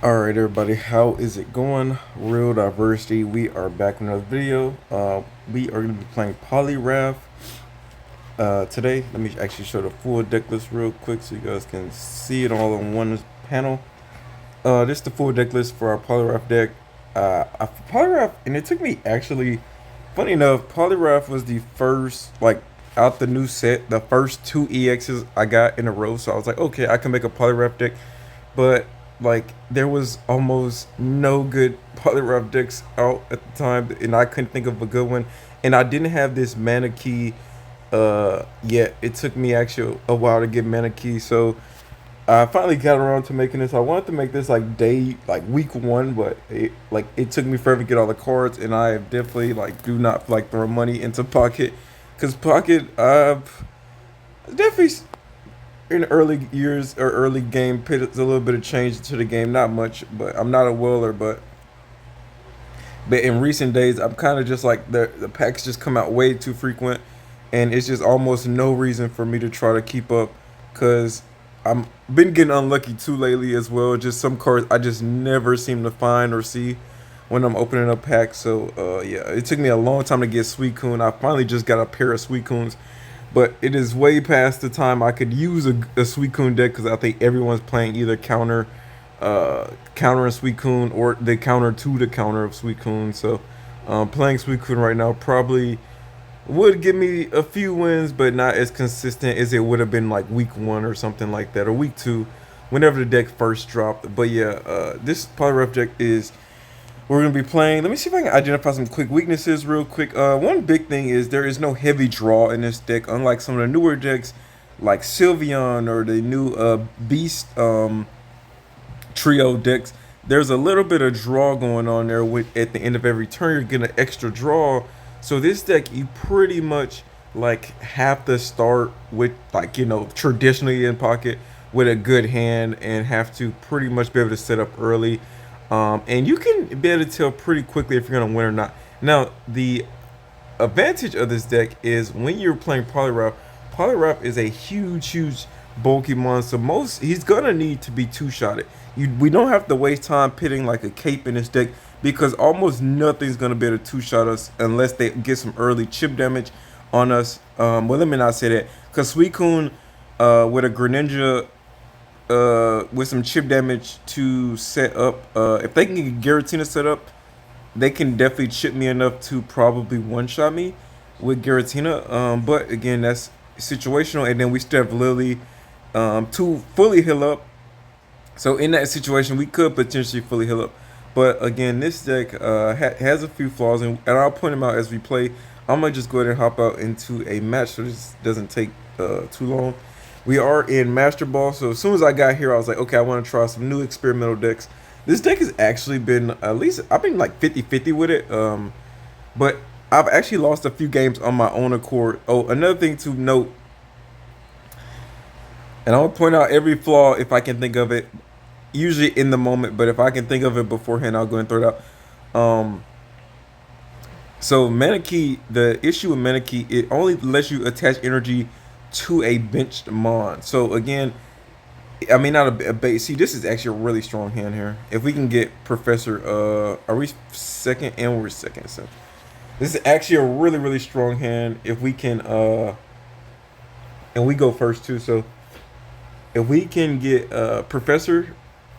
Alright everybody, how is it going? Real Diversity, we are back with another video. We are going to be playing Poliwrath today. Let me actually show the full deck list real quick so you guys can see it all on one panel. This is the full deck list for our Poliwrath deck. Poliwrath, and it took me actually, funny enough, Poliwrath was the first, like, out the new set, the first two EXs I got in a row. So I was like, okay, I can make a Poliwrath deck. But like there was almost no good Poliwrath decks out at the time, and I couldn't think of a good one. And I didn't have this mana key yet. It took me actually a while to get mana key, so I finally got around to making this. I wanted to make this like week one, but it took me forever to get all the cards, and I definitely do not like throw money into Pocket, because Pocket definitely in early years or early game put a little bit of change to the game, not much, but I'm not a willer. But in recent days I'm kind of just like the packs just come out way too frequent, and it's just almost no reason for me to try to keep up, because I'm been getting unlucky too lately as well. Just some cards I just never seem to find or see when I'm opening up packs. So yeah, it took me a long time to get Suicune. I finally just got a pair of Suicunes, but it is way past the time I could use a Suicune deck, because I think everyone's playing either countering Suicune, or the counter to the counter of Suicune. So playing Suicune right now probably would give me a few wins, but not as consistent as it would have been like week one or something like that, or week two, whenever the deck first dropped. But yeah, this Poliwrath deck is we're going to be playing. Let me see if I can identify some quick weaknesses real quick. One big thing is there is no heavy draw in this deck, unlike some of the newer decks like Sylveon or the new Beast trio decks. There's a little bit of draw going on there. With at the end of every turn you're getting an extra draw. So this deck, you pretty much have to start with traditionally in Pocket with a good hand, and have to pretty much be able to set up early. And you can be able to tell pretty quickly if you're going to win or not. Now, the advantage of this deck is when you're playing Poliwrath, Poliwrath is a huge bulky monster. He's going to need to be two-shotted. We don't have to waste time pitting like a cape in this deck, because almost nothing's going to be able to two-shot us unless they get some early chip damage on us. Well, let me not say that, because Suicune with a Greninja with some chip damage to set up. If they can get Giratina set up, they can definitely chip me enough to probably one-shot me with Giratina. But again, that's situational, and then we still have Lily to fully heal up. So in that situation, we could potentially fully heal up. But again, this deck has a few flaws, and I'll point them out as we play. I'm going to just go ahead and hop out into a match so this doesn't take too long. We are in Master Ball, so as soon as I got here, I was like, okay, I want to try some new experimental decks. This deck has actually been, at least, I've been like 50-50 with it, but I've actually lost a few games on my own accord. Oh, another thing to note, and I'll point out every flaw if I can think of it, usually in the moment, but if I can think of it beforehand, I'll go and throw it out. So Mana Key, the issue with Mana Key, it only lets you attach energy to a benched mon. So again, I mean, not a base. See, this is actually a really strong hand here. If we can get Professor, are we second? And we're second. So this is actually a really strong hand. If we can, and we go first too. So if we can get Professor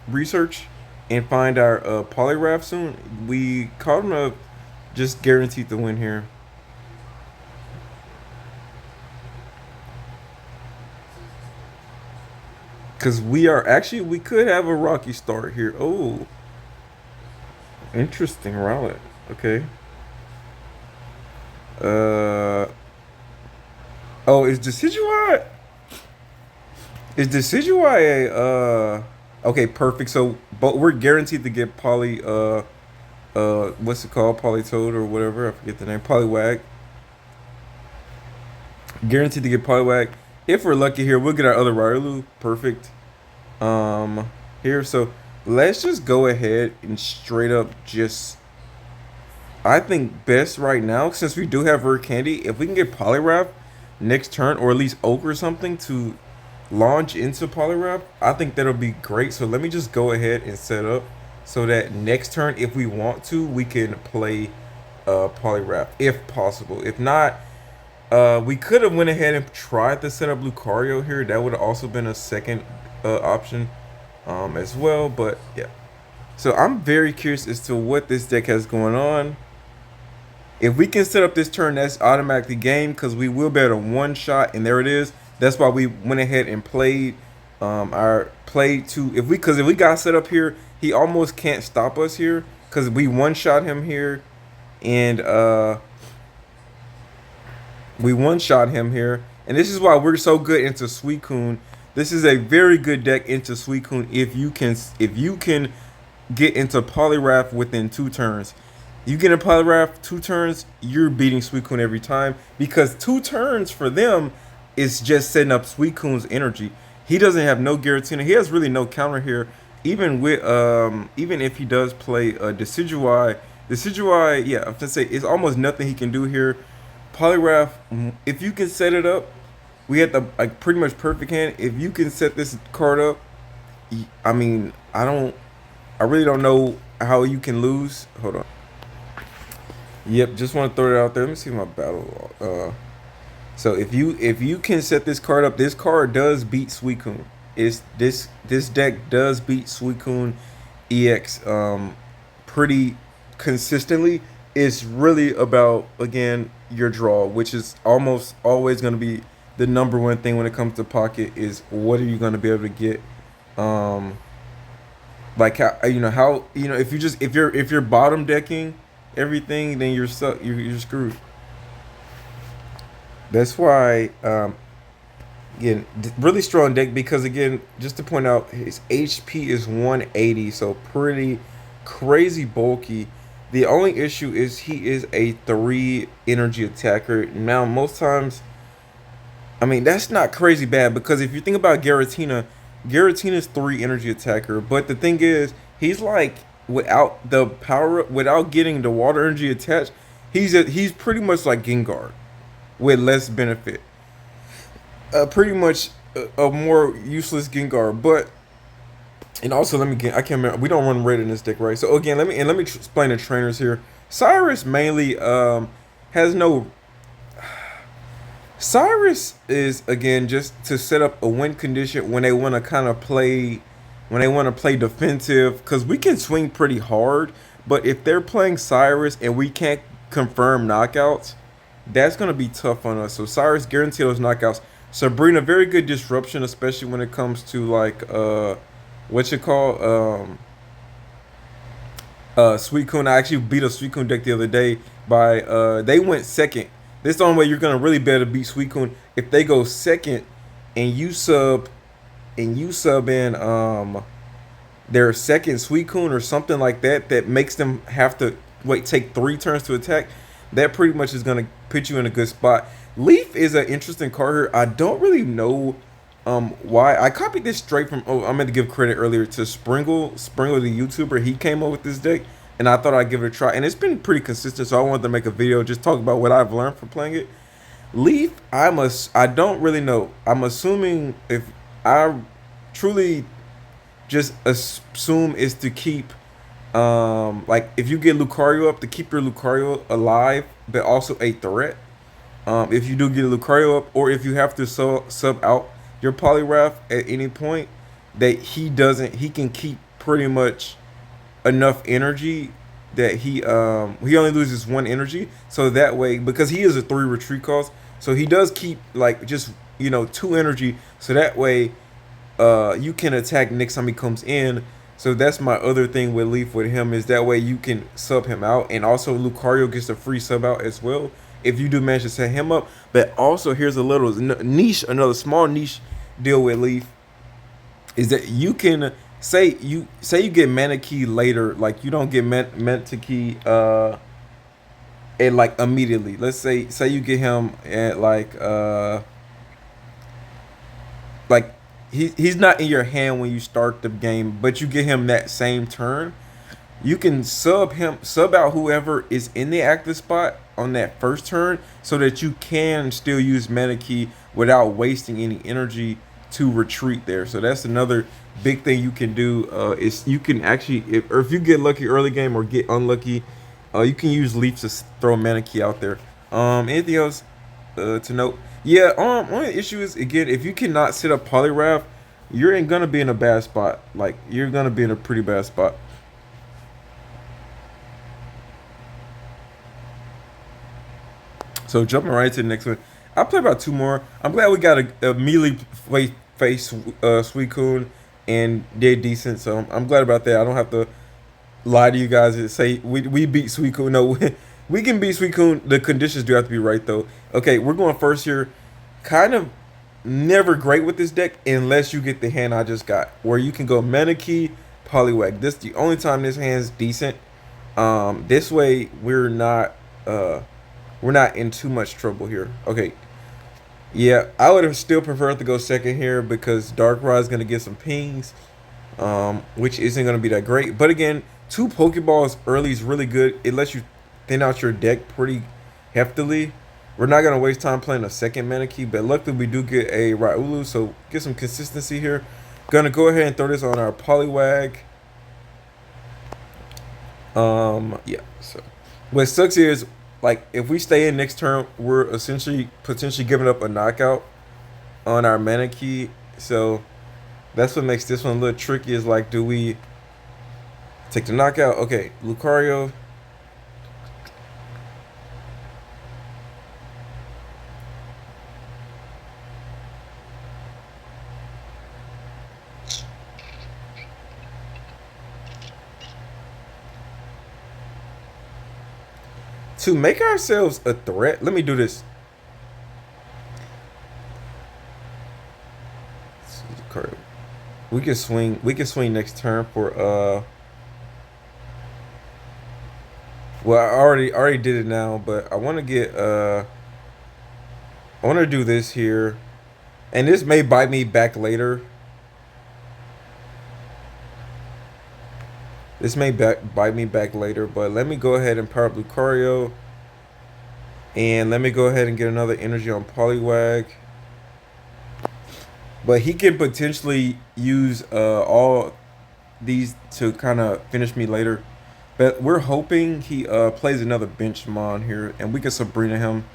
research and find our Poliwrath soon, we caught him up, just guaranteed to win here. Because we could have a rocky start here. Oh, interesting Rowlet. Okay. Oh, is Decidueye? Is Decidueye a, okay, perfect. So, but we're guaranteed to get what's it called? Politoed or whatever. I forget the name. Poliwag. Guaranteed to get Poliwag. If we're lucky here, we'll get our other Riolu. Perfect. Here, so let's just go ahead and straight up just, I think best right now, since we do have Rare Candy, if we can get Poliwrath next turn, or at least Oak or something to launch into Poliwrath, I think that'll be great. So let me just go ahead and set up so that next turn, if we want to, we can play Poliwrath if possible. If not, we could have went ahead and tried to set up Lucario here. That would have also been a second option as well. But yeah, so I'm very curious as to what this deck has going on. If we can set up this turn, that's automatically game because we will be able to one shot, and there it is. That's why we went ahead and played our play to if we got set up here, he almost can't stop us here because we one shot him here, and we one shot him here, and this is why we're so good into Suicune. This is a very good deck into Suicune if you can get into Poliwrath within 2 turns. You get a Poliwrath 2 turns, you're beating Suicune every time because 2 turns for them is just setting up Suicune's energy. He doesn't have no Giratina. He has really no counter here. Even with even if he does play Decidueye, yeah, I have to say it's almost nothing he can do here. Poliwrath, if you can set it up, we had the pretty much perfect hand. If you can set this card up, I mean, I really don't know how you can lose. Hold on. Yep, just want to throw it out there. Let me see my battle log. So if you can set this card up, this card does beat Suicune. This deck does beat Suicune EX pretty consistently. It's really about, again, your draw, which is almost always going to be the number one thing when it comes to pocket, is what are you going to be able to get. Like how if you're bottom decking everything, then you're screwed. That's why again, really strong deck because, again, just to point out, his HP is 180, so pretty crazy bulky. The only issue is he is a 3 energy attacker. Now, most times, I mean, that's not crazy bad because if you think about Giratina's 3 energy attacker, but the thing is, he's like, without the power, without getting the water energy attached, he's pretty much like Gengar with less benefit. Pretty much a more useless Gengar, but. And also, I can't remember. We don't run red in this deck, right? So again, let me explain the trainers here. Cyrus mainly has no. Cyrus is, again, just to set up a win condition when they want to kind of play, defensive, because we can swing pretty hard. But if they're playing Cyrus and we can't confirm knockouts, that's gonna be tough on us. So Cyrus guaranteed those knockouts. Sabrina, very good disruption, especially when it comes to like Suicune. I actually beat a Suicune deck the other day by they went second. This is the only way you're gonna really be able to beat Suicune if they go second and you sub in their second Suicune or something like that, that makes them have to take 3 turns to attack. That pretty much is gonna put you in a good spot. Leaf is an interesting card here. I don't really know why. I copied this straight from, I meant to give credit earlier to Springle the YouTuber. He came up with this deck and I thought I'd give it a try, and it's been pretty consistent, so I wanted to make a video just talk about what I've learned from playing it. Leaf, I don't really know. I'm assuming, if I truly just assume, is to keep like if you get Lucario up, to keep your Lucario alive but also a threat. If you do get a Lucario up, or if you have to sub out your Poliwrath at any point, that he can keep pretty much enough energy that he only loses 1 energy, so that way, because he is a 3 retreat cost, so he does keep like just 2 energy, so that way you can attack next time he comes in. So that's my other thing with Leaf with him, is that way you can sub him out, and also Lucario gets a free sub out as well if you do manage to set him up. But also, here's a little niche, another small niche deal with Leaf, is that you can say you get Manakey later, like you don't get Manakey at like immediately. Let's say you get him at like he's not in your hand when you start the game, but you get him that same turn. You can sub out whoever is in the active spot on that first turn, so that you can still use Manakey without wasting any energy to retreat there. So that's another big thing you can do. Is you can actually, if you get lucky early game or get unlucky, you can use leaf to throw mana key out there. Anything else to note? Yeah. Only issue is again, if you cannot set up Poliwrath, you're gonna be in a bad spot. Like you're gonna be in a pretty bad spot. So jumping right to the next one, I'll play about two more. I'm glad we got a melee face Suicune and did decent. So I'm glad about that. I don't have to lie to you guys and say we beat Suicune. No, we can beat Suicune. The conditions do have to be right though. Okay, we're going first here. Kind of never great with this deck unless you get the hand I just got, where you can go Manakey, Poliwag. This is the only time this hand's decent. This way we're not in too much trouble here. Okay. Yeah, I would have still preferred to go second here because Darkrai is going to get some pings, which isn't going to be that great. But again, two Pokeballs early is really good. It lets you thin out your deck pretty heftily. We're not going to waste time playing a second Manakey, but luckily we do get a Raulu, so get some consistency here. Going to go ahead and throw this on our Poliwag. Yeah, so what sucks here is, like, if we stay in next turn, we're essentially potentially giving up a knockout on our Manakey. So that's what makes this one a little tricky. Is like, do we take the knockout? Okay, Lucario. To make ourselves a threat, let me do this. We can swing. We can swing next turn for Well, I already did it now, but I want to get I want to do this here, and this may bite me back later. This may bite me back later, but let me go ahead and power up Lucario. And let me go ahead and get another energy on Poliwag. But he can potentially use all these to kind of finish me later. But we're hoping he plays another bench mon here, and we can Sabrina him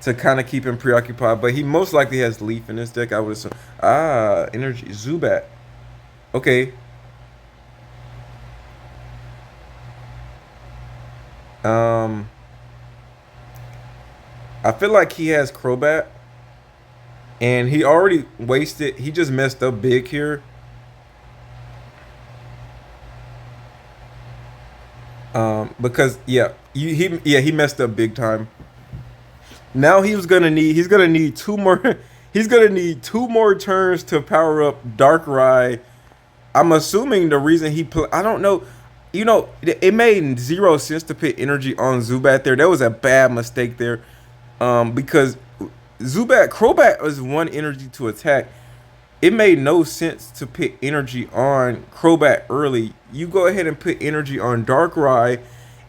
to kind of keep him preoccupied. But he most likely has Leaf in this deck, I would assume. Energy. Zubat. Okay. I feel like he has Crobat, and he already wasted. He just messed up big here. Because he messed up big time. Now he's gonna need two more. He's gonna need two more turns to power up Darkrai. I'm assuming the reason I don't know. You know, it made zero sense to put energy on Zubat there. That was a bad mistake there. Because Crobat is one energy to attack. It made no sense to put energy on Crobat early. You go ahead and put energy on Darkrai,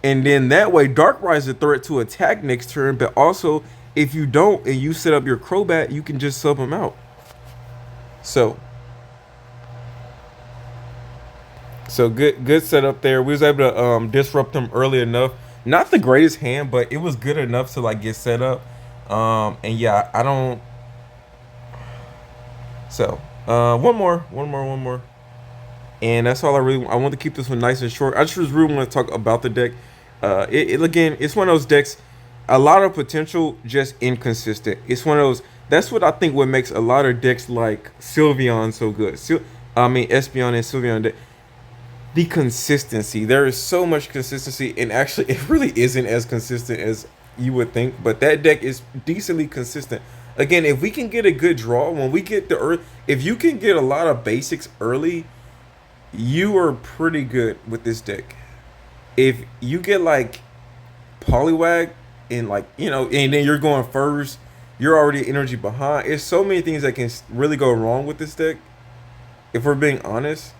and then that way Darkrai is a threat to attack next turn. But also, if you don't and you set up your Crobat, you can just sub him out. So good setup there. We was able to disrupt him early enough. Not the greatest hand, but it was good enough to like get set up. And yeah, I don't. So one more, and that's all I want to keep this one nice and short. I just really want to talk about the deck. Again, it's one of those decks. A lot of potential, just inconsistent. It's one of those. That's what I think. What makes a lot of decks like Sylveon so good. Espeon and Sylveon. The consistency. There is so much consistency, and actually it really isn't as consistent as you would think, but that deck is decently consistent. Again, if we can get a good draw, when we get the earth, if you can get a lot of basics early, you are pretty good with this deck. If you get like Poliwag and like, you know, and then you're going first, you're already energy behind. There's so many things that can really go wrong with this deck, if we're being honest.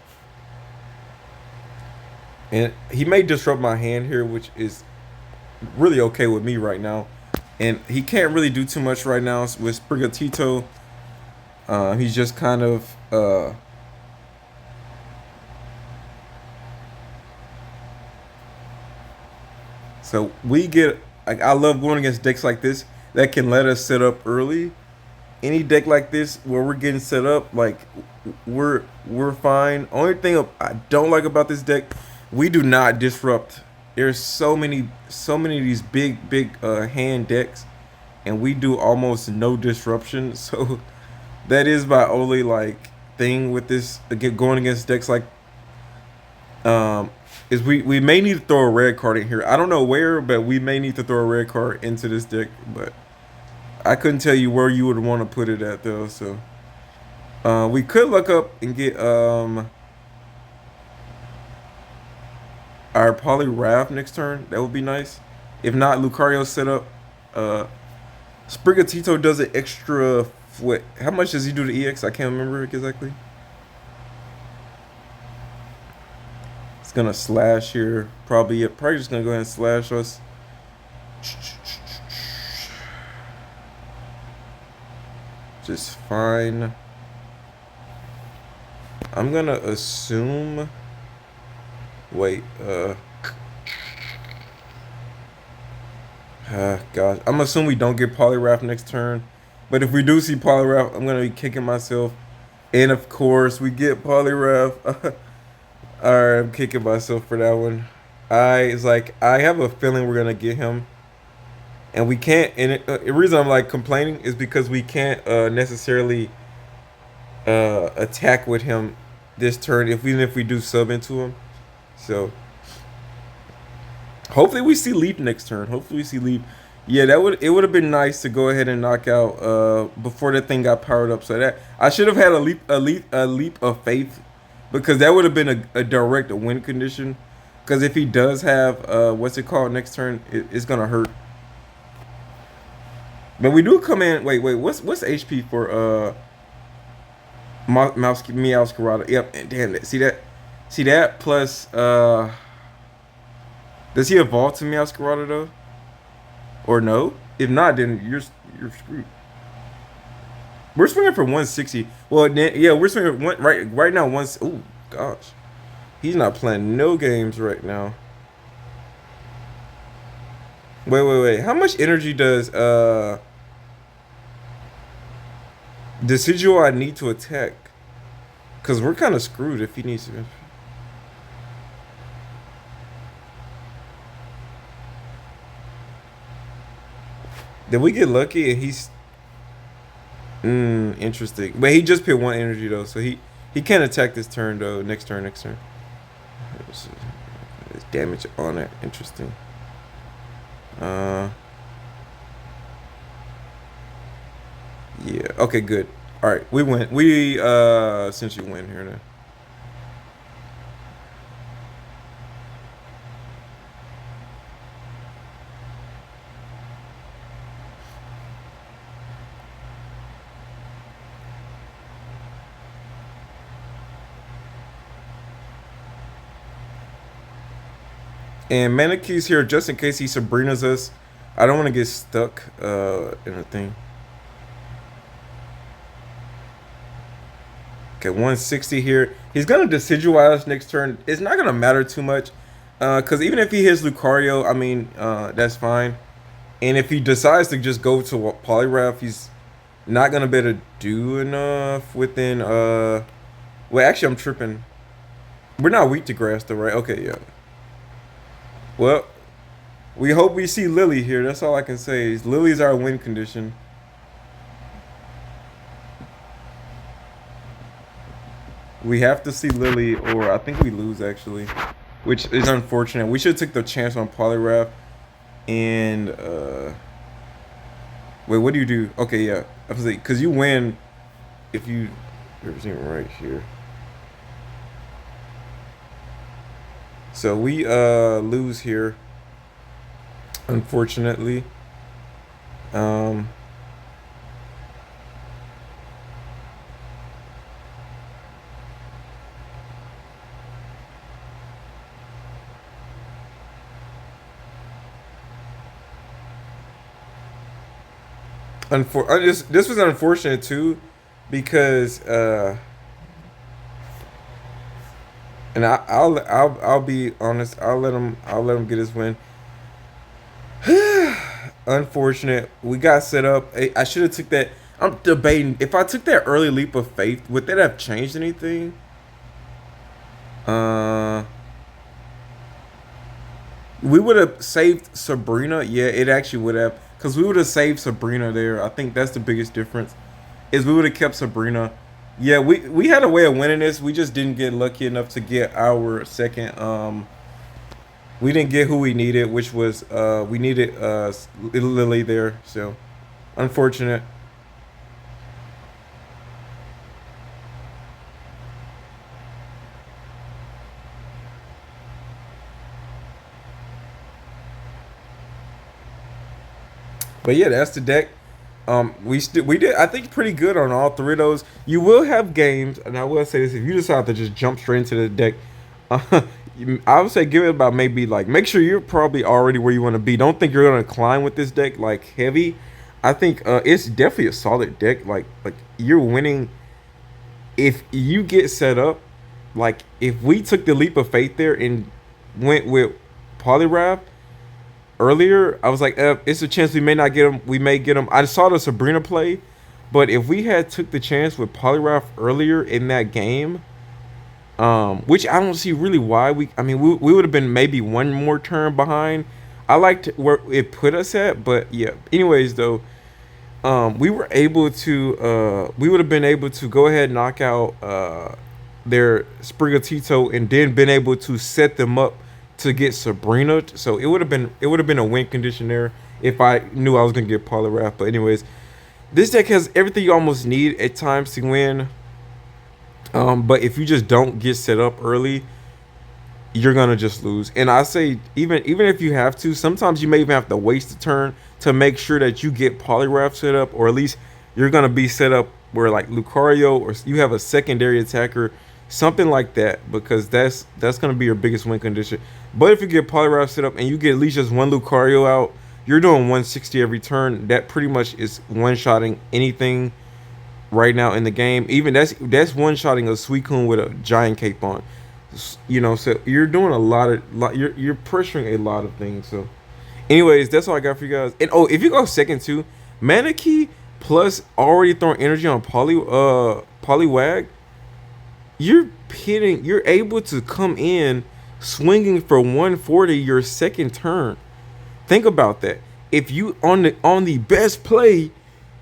And he may disrupt my hand here, which is really okay with me right now. And he can't really do too much right now with Sprigatito. He's just kind of so we get like I love going against decks like this that can let us set up early. Any deck like this where we're getting set up, like we're fine. Only thing I don't like about this deck, we do not disrupt. There's so many of these big hand decks, and we do almost no disruption. So that is my only like thing with this again going against decks like um is we may need to throw a red card in here. I don't know where, but we may need to throw a red card into this deck, but I couldn't tell you where you would want to put it at though. So we could look up and get our Poliwrath next turn. That would be nice. If not, Lucario set up. Uh, Sprigatito does an extra. What? How much does he do to EX? I can't remember exactly. It's gonna slash here. Probably just gonna go ahead and slash us. Just fine. I'm gonna assume. Wait. Gosh, I'm assuming we don't get Poliwrath next turn. But if we do see Poliwrath, I'm gonna be kicking myself. And of course, we get Poliwrath. Alright, I'm kicking myself for that one. I have a feeling we're gonna get him, and we can't. And the reason I'm like complaining is because we can't necessarily attack with him this turn, even if we do sub into him. So hopefully we see Leap next turn. Hopefully we see Leap. Yeah, it would have been nice to go ahead and knock out before that thing got powered up. So that I should have had a leap of faith, because that would have been a direct win condition. Because if he does have what's it called next turn, it's gonna hurt. But we do come in. Wait, what's HP for Meowscarada? Yep, and damn it. See that plus does he evolve to Meowscarada though? Or no? If not, then you're screwed. We're swinging for 160. Well, yeah, we're swinging right now. Oh gosh, he's not playing no games right now. Wait. How much energy does Decidueye need to attack? Cause we're kind of screwed if he needs to. Did we get lucky and he's interesting. But he just paid one energy though, so he can't attack this turn though. Next turn. There's damage on it. Interesting. Yeah. Okay, good. Alright, we win. We since you win here now. And Manicue's here just in case he Sabrina's us. I don't want to get stuck in a thing. Okay, 160 here. He's gonna Decidueye us next turn. It's not gonna matter too much, cause even if he hits Lucario, I mean, that's fine. And if he decides to just go to Poliwrath, he's not gonna be able to do enough within. Well, actually, I'm tripping. We're not weak to grass though, right? Okay, yeah. Well, we hope we see Lily here. That's all I can say. Is Lily's our win condition. We have to see Lily, or I think we lose actually, which is unfortunate. We should take the chance on Poliwrath. And wait, what do you do? Okay, yeah, I was like, cause you win if you. Everything right here. So we lose here, unfortunately. This was unfortunate too, because and I'll be honest. I'll let him get his win. Unfortunate. We got set up. I should have took that. I'm debating if I took that early leap of faith. Would that have changed anything? Uh, we would have saved Sabrina. Yeah, it actually would have, because we would have saved Sabrina there. I think that's the biggest difference. Is we would have kept Sabrina. Yeah, we had a way of winning this. We just didn't get lucky enough to get our second. We didn't get who we needed, which was we needed Lily there. So unfortunate. But yeah, that's the deck. We did, I think, pretty good on all three of those. You will have games, and I will say this: if you decide to just jump straight into the deck, uh, I would say give it about maybe like make sure you're probably already where you want to be. Don't think you're gonna climb with this deck like heavy. I think it's definitely a solid deck. Like you're winning if you get set up. Like if we took the leap of faith there and went with Poliwrath earlier, I was like, it's a chance we may not get him. We may get him. I saw the Sabrina play, but if we had took the chance with Poliwrath earlier in that game, which I don't see really why we. I mean, we would have been maybe one more turn behind. I liked where it put us at, but yeah. Anyways, though, we were able to. We would have been able to go ahead and knock out their Sprigatito, and then been able to set them up to get Sabrina. So it would have been a win condition there if I knew I was gonna get Poliwrath. But anyways, this deck has everything you almost need at times to win. But if you just don't get set up early, you're gonna just lose. And I say even if you have to, sometimes you may even have to waste a turn to make sure that you get Poliwrath set up, or at least you're gonna be set up where like Lucario, or you have a secondary attacker, something like that, because that's gonna be your biggest win condition. But if you get Poliwrath set up and you get at least just one Lucario out, you're doing 160 every turn. That pretty much is one-shotting anything right now in the game. Even that's one-shotting a Suicune with a giant cape on. So you're doing a lot. You're pressuring a lot of things. So, anyways, that's all I got for you guys. And oh, if you go second too, Manakey plus already throwing energy on Poliwag, you're able to come in swinging for 140 your second turn. Think about that. If you on the best play,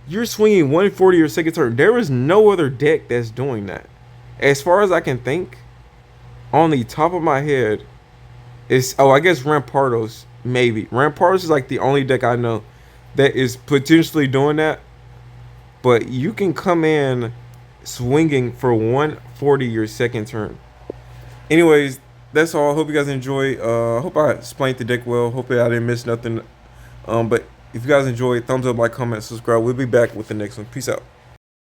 you're swinging 140 your second turn. There is no other deck that's doing that. As far as I can think, on the top of my head, I guess Rampardos, maybe. Rampardos is like the only deck I know that is potentially doing that. But you can come in swinging for 140 your second turn. Anyways, that's all. Hope you guys enjoy. Hope I explained the deck well. Hopefully I didn't miss nothing. But if you guys enjoy, thumbs up, like, comment, subscribe. We'll be back with the next one. Peace out.